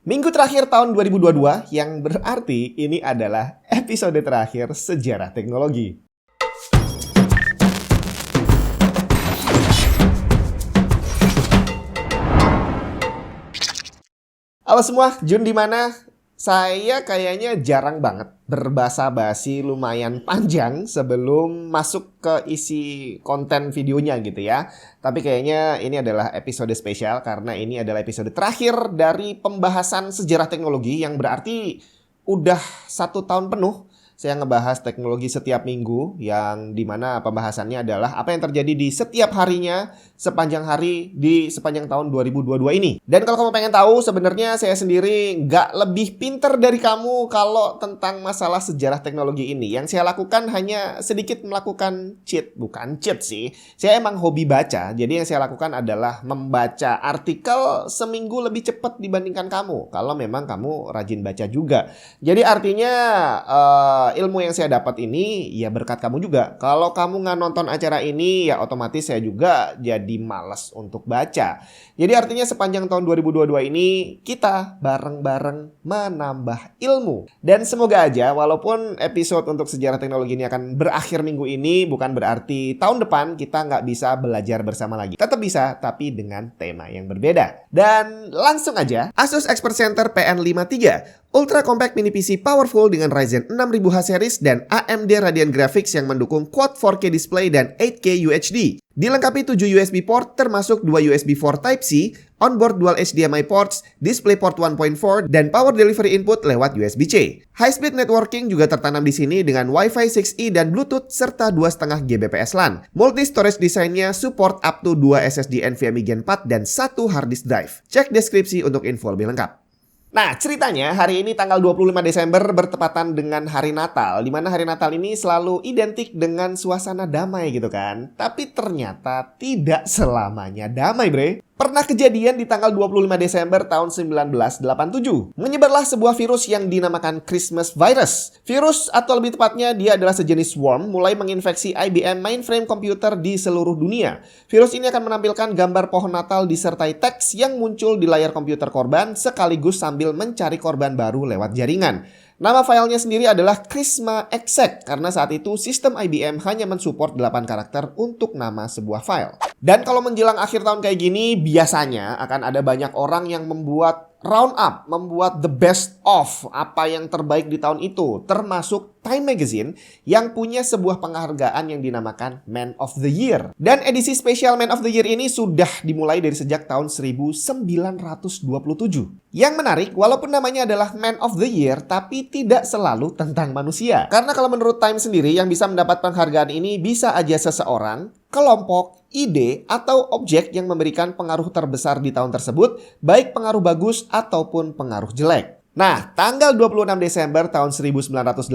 Minggu terakhir tahun 2022 yang berarti ini adalah episode terakhir sejarah teknologi. Halo semua, Jun di mana? Saya kayaknya jarang banget berbasa-basi lumayan panjang sebelum masuk ke isi konten videonya gitu ya. Tapi kayaknya ini adalah episode spesial karena ini adalah episode terakhir dari pembahasan sejarah teknologi yang berarti udah 1 tahun penuh saya ngebahas teknologi setiap minggu yang dimana pembahasannya adalah apa yang terjadi di setiap harinya sepanjang hari di sepanjang tahun 2022 ini. Dan kalau kamu pengen tahu sebenarnya saya sendiri nggak lebih pinter dari kamu kalau tentang masalah sejarah teknologi ini. Yang saya lakukan hanya sedikit melakukan bukan cheat sih. Saya emang hobi baca, jadi yang saya lakukan adalah membaca artikel seminggu lebih cepat dibandingkan kamu. Kalau memang kamu rajin baca juga. Jadi artinya ilmu yang saya dapat ini ya berkat kamu juga. Kalau kamu nggak nonton acara ini ya otomatis saya juga jadi malas untuk baca. Jadi artinya sepanjang tahun 2022 ini kita bareng-bareng menambah ilmu. Dan semoga aja walaupun episode untuk sejarah teknologi ini akan berakhir minggu ini bukan berarti tahun depan kita nggak bisa belajar bersama lagi. Tetap bisa tapi dengan tema yang berbeda. Dan langsung aja Asus Expert Center PN53 Ultra Compact Mini PC powerful dengan Ryzen 6000H series dan AMD Radeon Graphics yang mendukung Quad 4K display dan 8K UHD. Dilengkapi 7 USB port termasuk 2 USB 4 Type-C, onboard dual HDMI ports, DisplayPort 1.4 dan power delivery input lewat USB-C. High-speed networking juga tertanam di sini dengan Wi-Fi 6E dan Bluetooth serta 2,5 Gbps LAN. Multi storage desainnya support up to 2 SSD NVMe Gen 4 dan 1 hard disk drive. Cek deskripsi untuk info lebih lengkap. Nah, ceritanya hari ini tanggal 25 Desember bertepatan dengan hari Natal, di mana hari Natal ini selalu identik dengan suasana damai gitu kan. Tapi ternyata tidak selamanya damai, bre. Pernah kejadian di tanggal 25 Desember tahun 1987. Menyebarlah sebuah virus yang dinamakan Christmas virus. Virus atau lebih tepatnya dia adalah sejenis worm mulai menginfeksi IBM mainframe komputer di seluruh dunia. Virus ini akan menampilkan gambar pohon Natal disertai teks yang muncul di layar komputer korban sekaligus sambil mencari korban baru lewat jaringan. Nama filenya sendiri adalah Christmas Exec karena saat itu sistem IBM hanya mensupport 8 karakter untuk nama sebuah file. Dan kalau menjelang akhir tahun kayak gini, biasanya akan ada banyak orang yang membuat round up, membuat the best of apa yang terbaik di tahun itu, termasuk Time Magazine yang punya sebuah penghargaan yang dinamakan Man of the Year. Dan edisi spesial Man of the Year ini sudah dimulai dari sejak tahun 1927. Yang menarik, walaupun namanya adalah Man of the Year, tapi tidak selalu tentang manusia. Karena kalau menurut Time sendiri, yang bisa mendapat penghargaan ini bisa aja seseorang, kelompok, ide, atau objek yang memberikan pengaruh terbesar di tahun tersebut, baik pengaruh bagus ataupun pengaruh jelek. Nah, tanggal 26 Desember tahun 1982,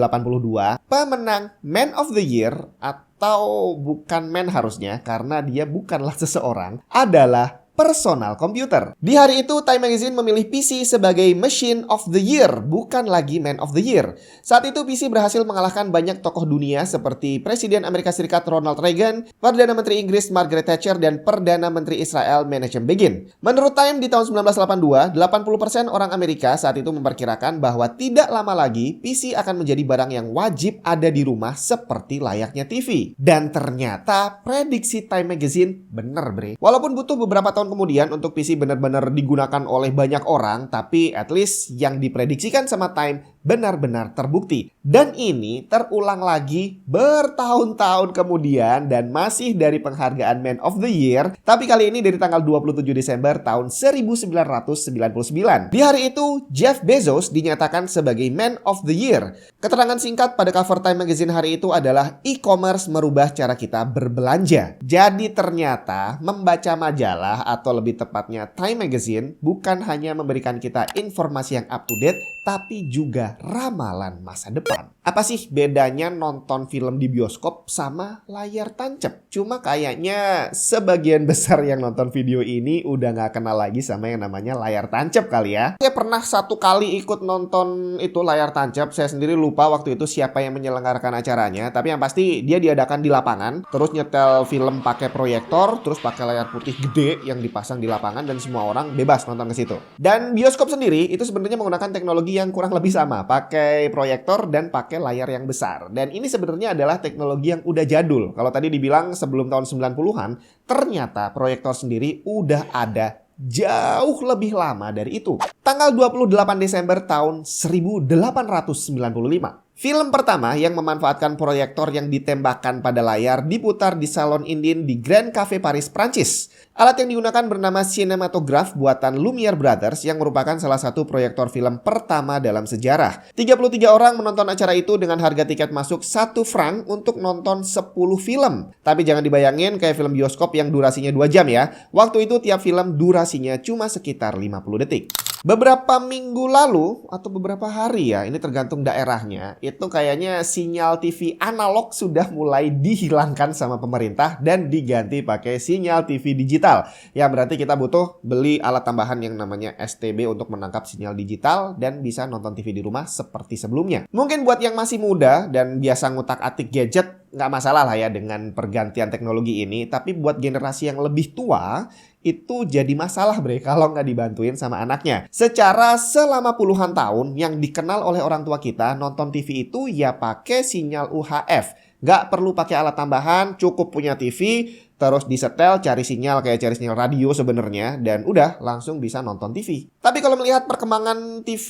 pemenang Man of the Year, atau bukan man harusnya karena dia bukanlah seseorang, adalah personal komputer. Di hari itu, Time Magazine memilih PC sebagai Machine of the Year, bukan lagi Man of the Year. Saat itu PC berhasil mengalahkan banyak tokoh dunia seperti Presiden Amerika Serikat Ronald Reagan, Perdana Menteri Inggris Margaret Thatcher, dan Perdana Menteri Israel Menachem Begin. Menurut Time, di tahun 1982, 80% orang Amerika saat itu memperkirakan bahwa tidak lama lagi PC akan menjadi barang yang wajib ada di rumah seperti layaknya TV. Dan ternyata prediksi Time Magazine bener, bre. Walaupun butuh beberapa tahun kemudian untuk PC benar-benar digunakan oleh banyak orang, tapi at least yang diprediksikan sama Time benar-benar terbukti. Dan ini terulang lagi bertahun-tahun kemudian dan masih dari penghargaan Man of the Year, tapi kali ini dari tanggal 27 Desember tahun 1999. Di hari itu, Jeff Bezos dinyatakan sebagai Man of the Year. Keterangan singkat pada cover Time Magazine hari itu adalah e-commerce merubah cara kita berbelanja. Jadi ternyata membaca majalah atau lebih tepatnya Time Magazine bukan hanya memberikan kita informasi yang up to date, tapi juga ada ramalan masa depan. Apa sih bedanya nonton film di bioskop sama layar tancap? Cuma kayaknya sebagian besar yang nonton video ini udah gak kenal lagi sama yang namanya layar tancap kali ya. Saya pernah satu kali ikut nonton itu layar tancap. Saya sendiri lupa waktu itu siapa yang menyelenggarakan acaranya. Tapi yang pasti dia diadakan di lapangan. Terus nyetel film pakai proyektor. Terus pakai layar putih gede yang dipasang di lapangan. Dan semua orang bebas nonton ke situ. Dan bioskop sendiri itu sebenarnya menggunakan teknologi yang kurang lebih sama. Pakai proyektor dan pakai layar yang besar. Dan ini sebenarnya adalah teknologi yang udah jadul. Kalau tadi dibilang sebelum tahun 90-an, ternyata proyektor sendiri udah ada jauh lebih lama dari itu. Tanggal 28 Desember tahun 1895. Film pertama yang memanfaatkan proyektor yang ditembakkan pada layar diputar di Salon Indien di Grand Café Paris, Prancis. Alat yang digunakan bernama Cinematograph buatan Lumiere Brothers yang merupakan salah satu proyektor film pertama dalam sejarah. 33 orang menonton acara itu dengan harga tiket masuk 1 franc untuk nonton 10 film. Tapi jangan dibayangin kayak film bioskop yang durasinya 2 jam ya. Waktu itu tiap film durasinya cuma sekitar 50 detik. Beberapa minggu lalu atau beberapa hari ya, ini tergantung daerahnya, itu kayaknya sinyal TV analog sudah mulai dihilangkan sama pemerintah dan diganti pakai sinyal TV digital. Ya berarti kita butuh beli alat tambahan yang namanya STB untuk menangkap sinyal digital dan bisa nonton TV di rumah seperti sebelumnya. Mungkin buat yang masih muda dan biasa ngutak-atik gadget, nggak masalah lah ya dengan pergantian teknologi ini. Tapi buat generasi yang lebih tua, itu jadi masalah bre kalau nggak dibantuin sama anaknya. Secara selama puluhan tahun yang dikenal oleh orang tua kita, nonton TV itu ya pakai sinyal UHF. Nggak perlu pakai alat tambahan, cukup punya TV, terus disetel, cari sinyal kayak cari sinyal radio sebenarnya, dan udah langsung bisa nonton TV. Tapi kalau melihat perkembangan TV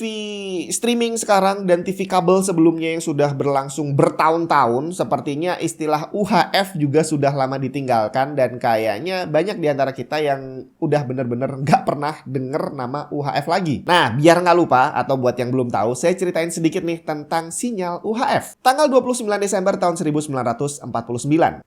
streaming sekarang dan TV kabel sebelumnya yang sudah berlangsung bertahun-tahun, sepertinya istilah UHF juga sudah lama ditinggalkan dan kayaknya banyak di antara kita yang udah bener-bener nggak pernah denger nama UHF lagi. Nah, biar nggak lupa atau buat yang belum tahu, saya ceritain sedikit nih tentang sinyal UHF. Tanggal 29 Desember tahun 1949,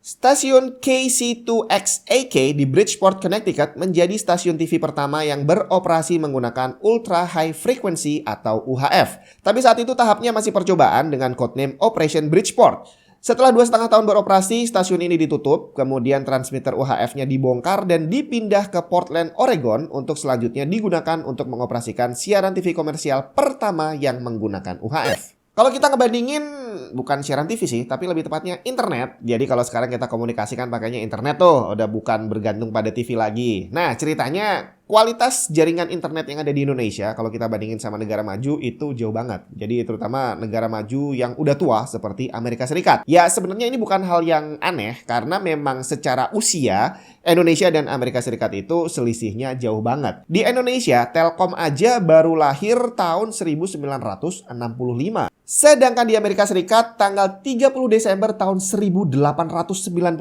stasiun KC2XAK di Bridgeport, Connecticut menjadi stasiun TV pertama yang beroperasi menggunakan Ultra High Frequency atau UHF. Tapi saat itu tahapnya masih percobaan dengan codename Operation Bridgeport. Setelah 2,5 tahun beroperasi, stasiun ini ditutup, kemudian transmitter UHF-nya dibongkar dan dipindah ke Portland, Oregon untuk selanjutnya digunakan untuk mengoperasikan siaran TV komersial pertama yang menggunakan UHF. Kalau kita ngebandingin bukan siaran TV sih, tapi lebih tepatnya internet. Jadi kalau sekarang kita komunikasikan pakainya internet tuh, udah bukan bergantung pada TV lagi. Nah, ceritanya kualitas jaringan internet yang ada di Indonesia kalau kita bandingin sama negara maju itu jauh banget. Jadi terutama negara maju yang udah tua seperti Amerika Serikat. Ya sebenarnya ini bukan hal yang aneh karena memang secara usia Indonesia dan Amerika Serikat itu selisihnya jauh banget. Di Indonesia, Telkom aja baru lahir tahun 1965. Sedangkan di Amerika Serikat tanggal 30 Desember tahun 1899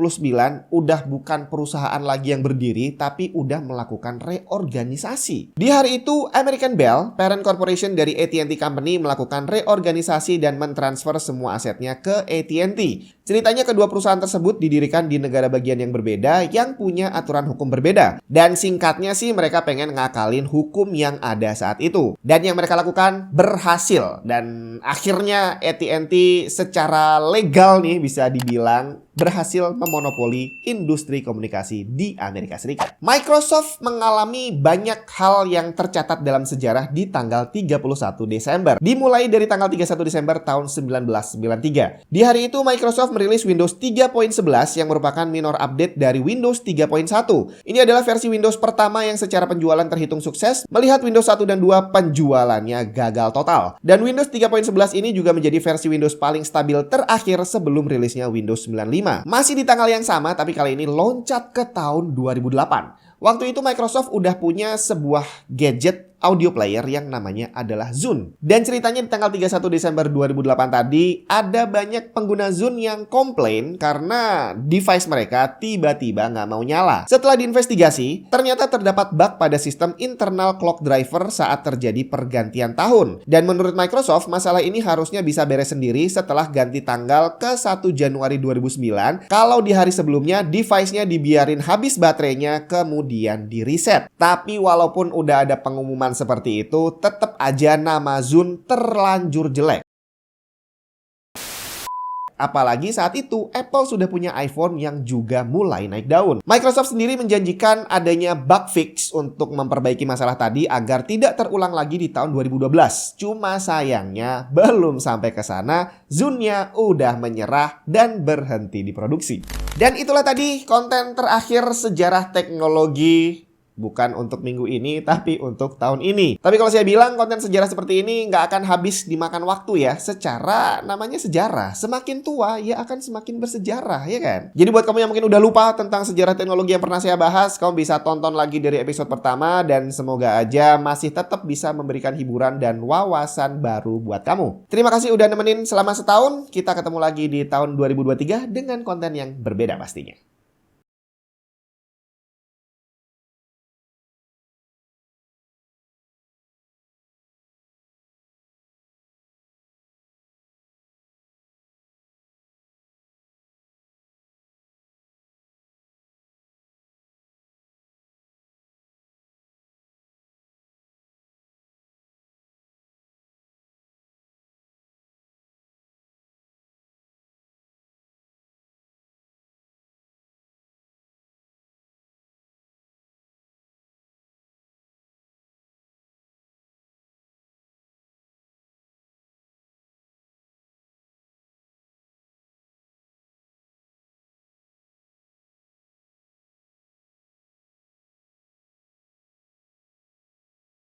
udah bukan perusahaan lagi yang berdiri tapi udah melakukan reorganisasi. Di hari itu American Bell, parent corporation dari AT&T Company melakukan reorganisasi dan mentransfer semua asetnya ke AT&T. Ceritanya kedua perusahaan tersebut didirikan di negara bagian yang berbeda yang punya aturan hukum berbeda. Dan singkatnya sih mereka pengen ngakalin hukum yang ada saat itu. Dan yang mereka lakukan berhasil. Dan akhirnya AT&T secara legal nih bisa dibilang berhasil memonopoli industri komunikasi di Amerika Serikat. Microsoft mengalami banyak hal yang tercatat dalam sejarah di tanggal 31 Desember. Dimulai dari tanggal 31 Desember tahun 1993. Di hari itu Microsoft merilis Windows 3.11 yang merupakan minor update dari Windows 3.1. Ini adalah versi Windows pertama yang secara penjualan terhitung sukses, melihat Windows 1 dan 2 penjualannya gagal total. Dan Windows 3.11 ini juga menjadi versi Windows paling stabil terakhir sebelum rilisnya Windows 95. Masih di tanggal yang sama, tapi kali ini loncat ke tahun 2008. Waktu itu Microsoft udah punya sebuah gadget audio player yang namanya adalah Zune. Dan ceritanya di tanggal 31 Desember 2008 tadi, ada banyak pengguna Zune yang komplain karena device mereka tiba-tiba nggak mau nyala. Setelah diinvestigasi, ternyata terdapat bug pada sistem internal clock driver saat terjadi pergantian tahun. Dan menurut Microsoft, masalah ini harusnya bisa beres sendiri setelah ganti tanggal ke 1 Januari 2009. Kalau di hari sebelumnya, device-nya dibiarin habis baterainya, kemudian di reset. Tapi walaupun udah ada pengumuman zaman seperti itu, tetap aja nama Zune terlanjur jelek. Apalagi saat itu Apple sudah punya iPhone yang juga mulai naik daun. Microsoft sendiri menjanjikan adanya bug fix untuk memperbaiki masalah tadi agar tidak terulang lagi di tahun 2012. Cuma sayangnya belum sampai ke sana, Zune-nya udah menyerah dan berhenti diproduksi. Dan itulah tadi konten terakhir sejarah teknologi. Bukan untuk minggu ini, tapi untuk tahun ini. Tapi kalau saya bilang konten sejarah seperti ini nggak akan habis dimakan waktu ya. Secara namanya sejarah. Semakin tua ya akan semakin bersejarah, ya kan? Jadi buat kamu yang mungkin udah lupa tentang sejarah teknologi yang pernah saya bahas, kamu bisa tonton lagi dari episode pertama. Dan semoga aja masih tetap bisa memberikan hiburan dan wawasan baru buat kamu. Terima kasih udah nemenin selama setahun. Kita ketemu lagi di tahun 2023 dengan konten yang berbeda pastinya.